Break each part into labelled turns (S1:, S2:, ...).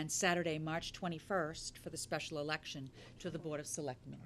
S1: and Saturday, March 21st, for the special election to the Board of Selectmen.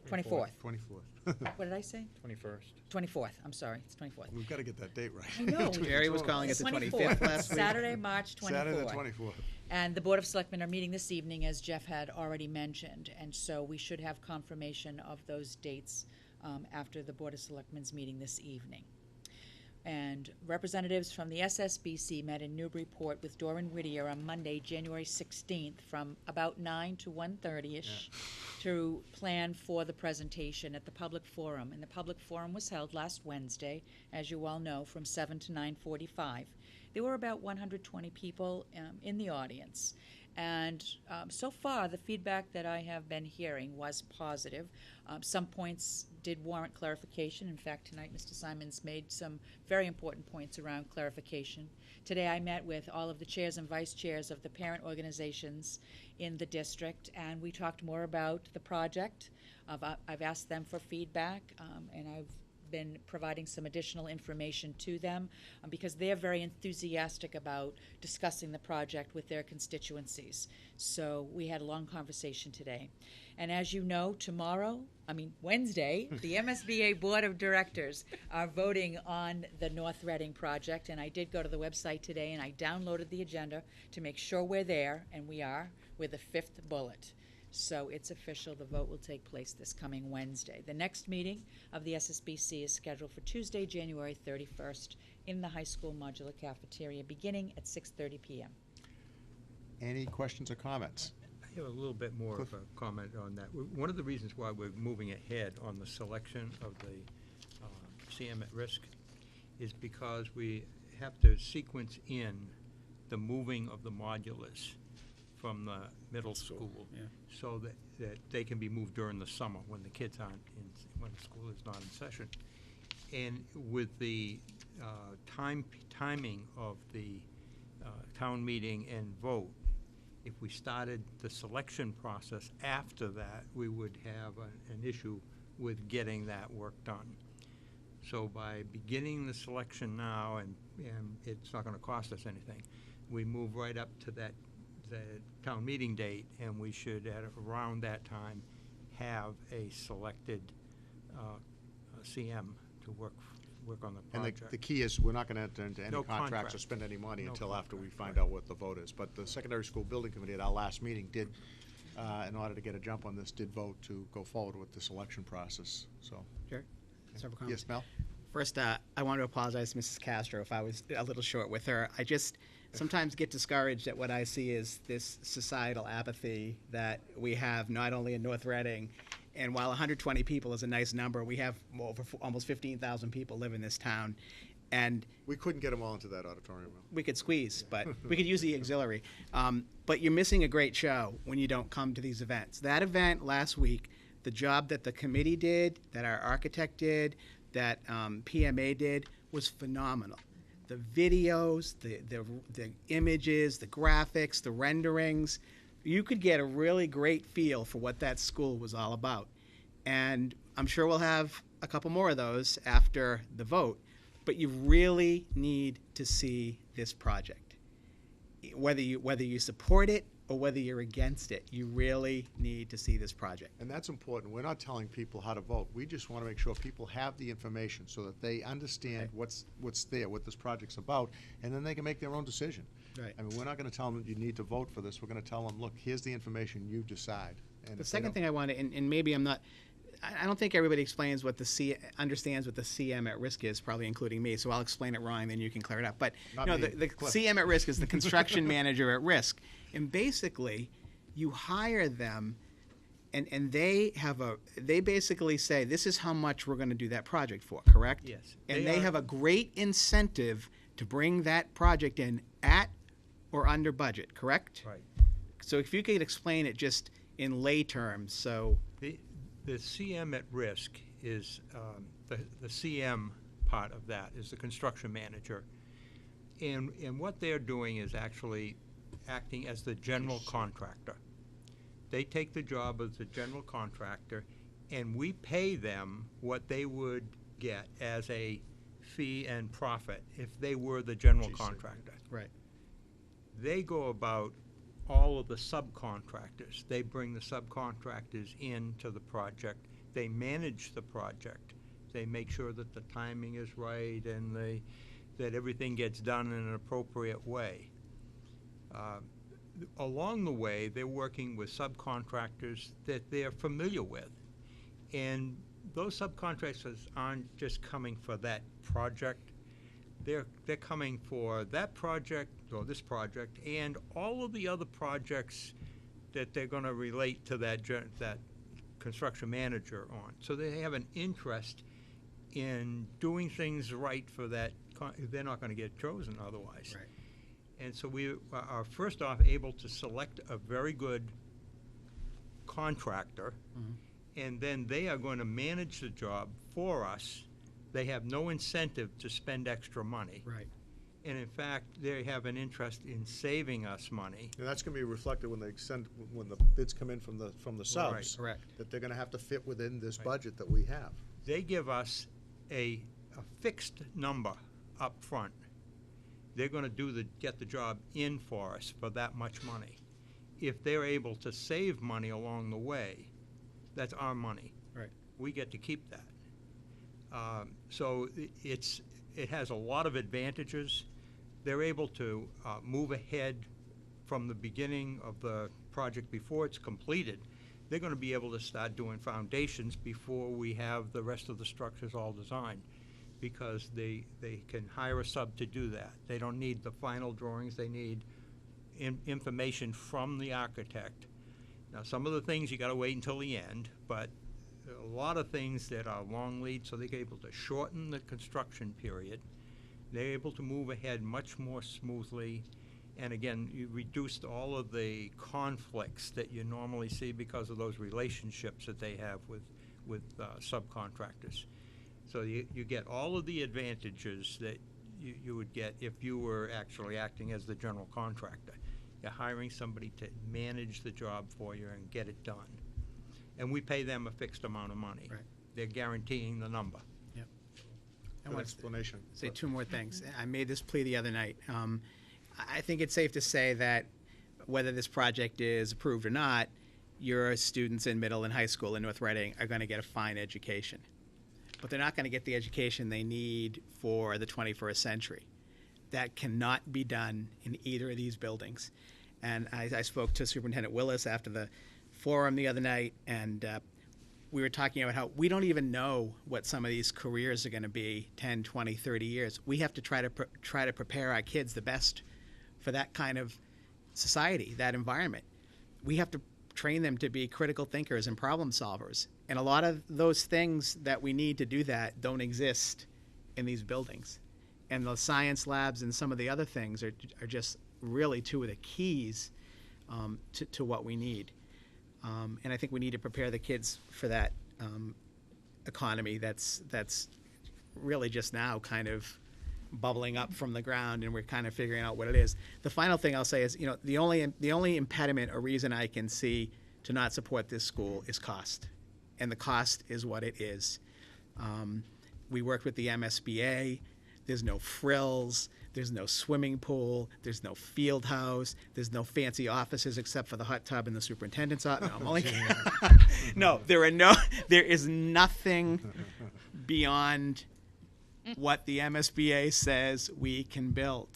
S1: 24th.
S2: 24th.
S1: What did I say?
S3: 21st.
S1: 24th, I'm sorry, it's 24th.
S2: We've got to get that date right.
S1: I know.
S4: Jerry was calling it the 25th last week.
S1: Saturday, March 24th.
S2: Saturday the 24th.
S1: And the Board of Selectmen are meeting this evening, as Jeff had already mentioned, and so we should have confirmation of those dates after the Board of Selectmen's meeting this evening. And representatives from the SSBC met in Newburyport with Doran Whittier on Monday, January 16th, from about 9 to 1:30ish to plan for the presentation at the public forum. And the public forum was held last Wednesday, as you all know, from 7 to 9:45. There were about 120 people in the audience. And so far, the feedback that I have been hearing was positive. Some points did warrant clarification. In fact, tonight Mr. Simons made some very important points around clarification. Today I met with all of the chairs and vice chairs of the parent organizations in the district, and we talked more about the project. I've asked them for feedback, and I've been providing some additional information to them because they're very enthusiastic about discussing the project with their constituencies. So we had a long conversation today. And as you know, Wednesday, the MSBA Board of Directors are voting on the North Reading project, and I did go to the website today and I downloaded the agenda to make sure we're there, and we are, with the fifth bullet. So it's official, the vote will take place this coming Wednesday. The next meeting of the SSBC is scheduled for Tuesday, January 31st in the high school modular cafeteria, beginning at 6:30 p.m.
S2: Any questions or comments?
S3: I have a little bit more
S2: Cliff.
S3: of a comment on that. One of the reasons why we're moving ahead on the selection of the CM at risk is because we have to sequence in the moving of the modulars from the middle school, so that they can be moved during the summer when the kids aren't when school is not in session. And with the timing of the town meeting and vote, if we started the selection process after that, we would have an issue with getting that work done. So by beginning the selection now, and it's not going to cost us anything, we move right up to the town meeting date, and we should, at around that time, have a selected CM to work on the project.
S2: And the key is we're not going to enter into any
S3: No
S2: contracts
S3: contract.
S2: or spend any money
S3: No
S2: until after we
S3: contract,
S2: find out what the vote is. But the Secondary School Building Committee at our last meeting did, in order to get a jump on this, did vote to go forward with the selection process. So,
S4: Jerry, several comments.
S2: yes, Mel?
S4: First, I want to apologize to Mrs. Castro if I was a little short with her. I just sometimes get discouraged at what I see as this societal apathy that we have not only in North Reading, and while 120 people is a nice number, we have almost 15,000 people live in this town. And
S2: We couldn't get them all into that auditorium. Mel.
S4: we could squeeze, but we could use the auxiliary. But you're missing a great show when you don't come to these events. That event last week, the job that the committee did, that our architect did, that PMA did, was phenomenal. The videos, the images, the graphics, the renderings, you could get a really great feel for what that school was all about. And I'm sure we'll have a couple more of those after the vote, but you really need to see this project. Whether you support it or whether you're against it, you really need to see this project.
S2: And that's important. We're not telling people how to vote. We just want to make sure people have the information so that they understand what's there, what this project's about, and then they can make their own decision.
S4: Right.
S2: I mean, we're not going to tell them you need to vote for this. We're going to tell them, look, here's the information, you decide. And
S4: The
S2: if they
S4: second
S2: don't-
S4: thing I want to, and maybe I don't think everybody understands what the CM at risk is, probably including me, so I'll explain it wrong, then you can clear it up. But
S2: Not
S4: no,
S2: me,
S4: the
S2: Cliff.
S4: CM at risk is the construction manager at risk. And basically, you hire them, and they basically say, this is how much we're going to do that project for, correct?
S3: Yes.
S4: And
S3: They
S4: they
S3: are-
S4: have a great incentive to bring that project in at or under budget, correct?
S3: Right.
S4: So if you could explain it just in lay terms, so.
S3: The CM at risk is, the CM part of that is the construction manager. And what they're doing is actually acting as the general contractor. They take the job as the general contractor, and we pay them what they would get as a fee and profit if they were the general
S2: GC.
S3: contractor.
S4: Right.
S3: They go about all of the subcontractors. They bring the subcontractors into the project. They manage the project. They make sure that the timing is right and that everything gets done in an appropriate way. Along the way, they're working with subcontractors that they're familiar with. And those subcontractors aren't just coming for that project. They're coming for that project, or this project, and all of the other projects that they're going to relate to that construction manager on. So they have an interest in doing things right for that. They're not going to get chosen otherwise.
S4: Right.
S3: And so we are first off able to select a very good contractor, and then they are going to manage the job for us. They have no incentive to spend extra money.
S4: Right.
S3: And in fact, they have an interest in saving us money.
S2: And that's gonna be reflected when when the bids come in from the subs.
S4: Correct.
S2: That they're gonna have to fit within this
S3: Right.
S2: budget that we have.
S3: They give us a fixed number up front. They're going to get the job in for us for that much money. If they're able to save money along the way, that's our money.
S4: Right.
S3: We get to keep that. So it has a lot of advantages. They're able to move ahead from the beginning of the project before it's completed. They're going to be able to start doing foundations before we have the rest of the structures all designed, because they can hire a sub to do that. They don't need the final drawings. They need information from the architect. Now, some of the things you got to wait until the end, but a lot of things that are long lead, so they're able to shorten the construction period. They're able to move ahead much more smoothly. And again, you reduced all of the conflicts that you normally see because of those relationships that they have with subcontractors. So you get all of the advantages that you would get if you were actually acting as the general contractor. You're hiring somebody to manage the job for you and get it done. And we pay them a fixed amount of money.
S4: Right.
S3: They're guaranteeing the number.
S4: Yep. I
S2: Good
S4: want to
S2: explanation.
S4: say two more things. I made this plea the other night. I think it's safe to say that whether this project is approved or not, your students in middle and high school in North Reading are going to get a fine education. But they're not going to get the education they need for the 21st century. That cannot be done in either of these buildings. And I spoke to Superintendent Willis after the forum the other night, and we were talking about how we don't even know what some of these careers are going to be 10, 20, 30 years. We have to try to prepare our kids the best for that kind of society, that environment. We have to train them to be critical thinkers and problem solvers. And a lot of those things that we need to do that don't exist in these buildings. And the science labs and some of the other things are just really two of the keys to what we need. And I think we need to prepare the kids for that economy that's really just now kind of bubbling up from the ground, and we're kind of figuring out what it is. The final thing I'll say is, the only impediment or reason I can see to not support this school is cost, and the cost is what it is. We worked with the MSBA. There's no frills. There's no swimming pool. There's no field house. There's no fancy offices except for the hot tub and the superintendent's office. No, I'm only no. There is nothing beyond what the MSBA says we can build.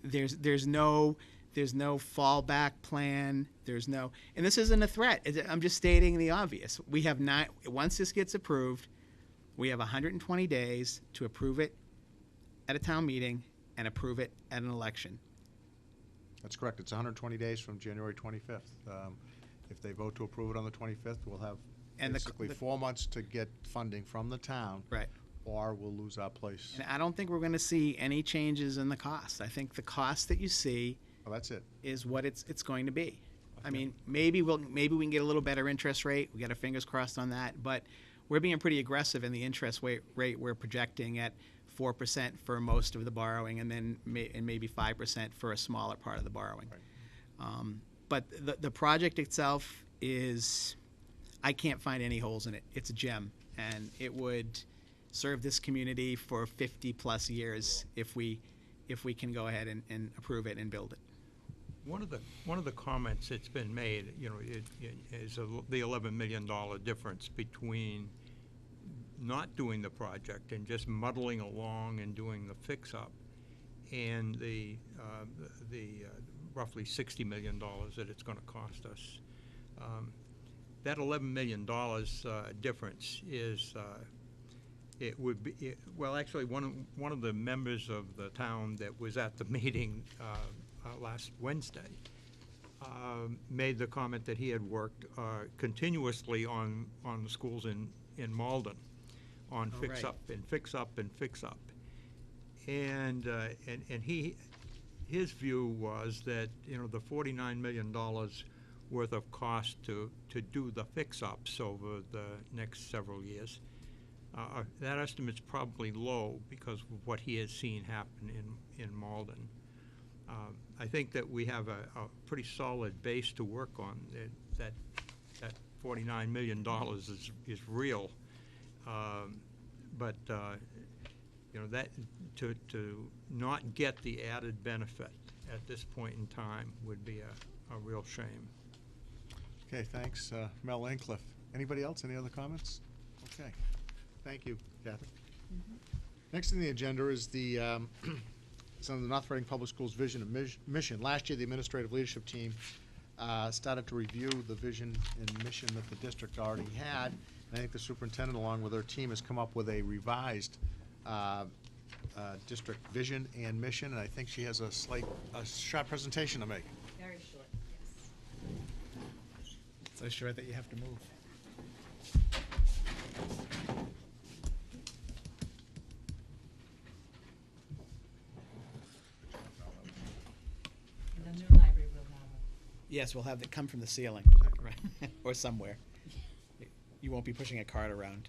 S4: There's no fallback plan. And this isn't a threat. I'm just stating the obvious. We have not. Once this gets approved, we have 120 days to approve it at a town meeting and approve it at an election.
S2: That's correct. It's 120 days from January 25th. If they vote to approve it on the 25th, we'll have basically 4 months to get funding from the town.
S4: Right.
S2: Or we'll lose our place.
S4: And I don't think we're going to see any changes in the cost. I think the cost that you see
S2: Well, that's it.
S4: is what it's going to be. I mean, maybe we can get a little better interest rate. We got our fingers crossed on that. But we're being pretty aggressive in the interest rate we're projecting at 4% for most of the borrowing, and then maybe 5% for a smaller part of the borrowing.
S2: Right.
S4: But the project itself is, I can't find any holes in it. It's a gem, and it would serve this community for 50 plus years if we can go ahead and approve it and build it.
S3: One of the comments that's been made, you know, is the $11 million difference between not doing the project and just muddling along and doing the fix-up, and the roughly $60 million that it's going to cost us. That $11 million difference is, it would be, well, actually, one of the members of the town that was at the meeting last Wednesday made the comment that he had worked continuously on the schools in Malden, on
S4: Oh,
S3: fix
S4: right.
S3: up and fix up and fix up, and his view was that, you know, the $49 million worth of cost to do the fix ups over the next several years, that estimate's probably low because of what he has seen happen in Malden. I think that we have a pretty solid base to work on. That $49 million is real, but you know, that to not get the added benefit at this point in time would be a real shame.
S2: Okay, thanks, Mel Ancliffe. Anybody else, any other comments? Okay, thank you, Kathy. Next on the agenda is the, some of the North Reading Public Schools vision and mission. Last year, the administrative leadership team started to review the vision and mission that the district already had. And I think the superintendent, along with her team, has come up with a revised district vision and mission, and I think she has a short presentation to make.
S1: Very short, yes.
S4: So short that you have to move.
S1: In the new library, we'll have
S4: Yes, we'll have it come from the ceiling, right, or somewhere. You won't be pushing a cart around.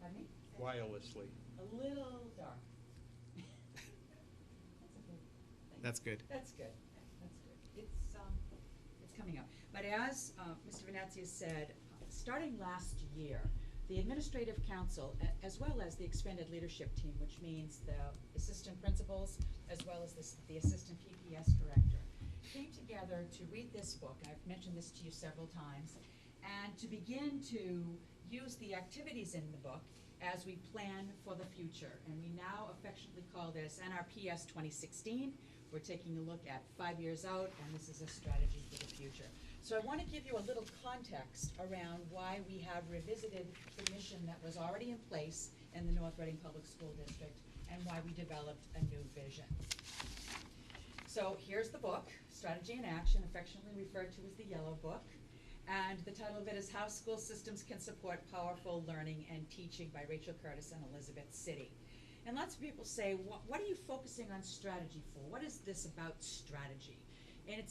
S1: Pardon me?
S3: Wirelessly.
S1: A little dark.
S4: That's good.
S1: That's good. That's good. It's coming up. But as Mr. Venezia said, starting last year, the administrative council, as well as the expanded leadership team, which means the assistant principals, as well as the assistant PPS director, came together to read this book. I've mentioned this to you several times, and to begin to use the activities in the book as we plan for the future. And we now affectionately call this NRPS 2016. We're taking a look at 5 years out, and this is a strategy for the future. So I want to give you a little context around why we have revisited the mission that was already in place in the North Reading Public School District, and why we developed a new vision. So here's the book, Strategy in Action, affectionately referred to as the Yellow Book. And the title of it is How School Systems Can Support Powerful Learning and Teaching by Rachel Curtis and Elizabeth City. And lots of people say, what are you focusing on strategy for? What is this about strategy? And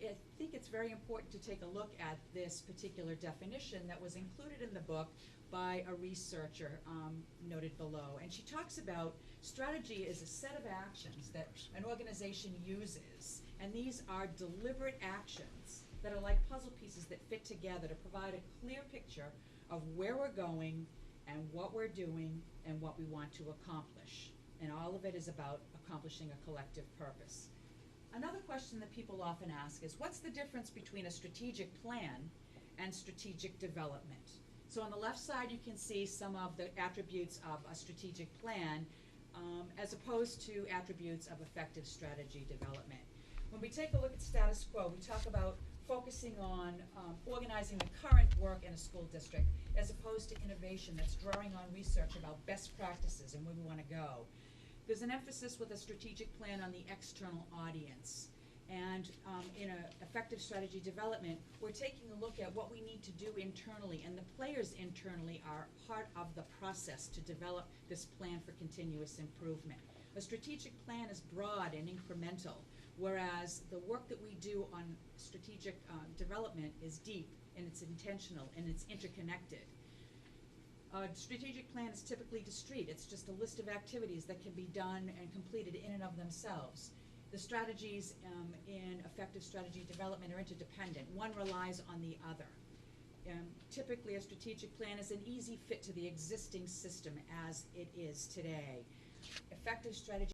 S1: I think it's very important to take a look at this particular definition that was included in the book by a researcher noted below. And she talks about strategy is a set of actions that an organization uses, and these are deliberate actions that are like puzzle pieces that fit together to provide a clear picture of where we're going and what we're doing and what we want to accomplish. And all of it is about accomplishing a collective purpose. Another question that people often ask is, what's the difference between a strategic plan and strategic development? So on the left side, you can see some of the attributes of a strategic plan as opposed to attributes of effective strategy development. When we take a look at status quo, we talk about focusing on organizing the current work in a school district as opposed to innovation that's drawing on research about best practices and where we want to go. There's an emphasis with a strategic plan on the external audience. And in an effective strategy development, we're taking a look at what we need to do internally, and the players internally are part of the process to develop this plan for continuous improvement. A strategic plan is broad and incremental, whereas the work that we do on strategic development is deep, and it's intentional, and it's interconnected. A strategic plan is typically discrete. It's just a list of activities that can be done and completed in and of themselves. The strategies in effective strategy development are interdependent. One relies on the other. Typically, a strategic plan is an easy fit to the existing system as it is today. effective strategy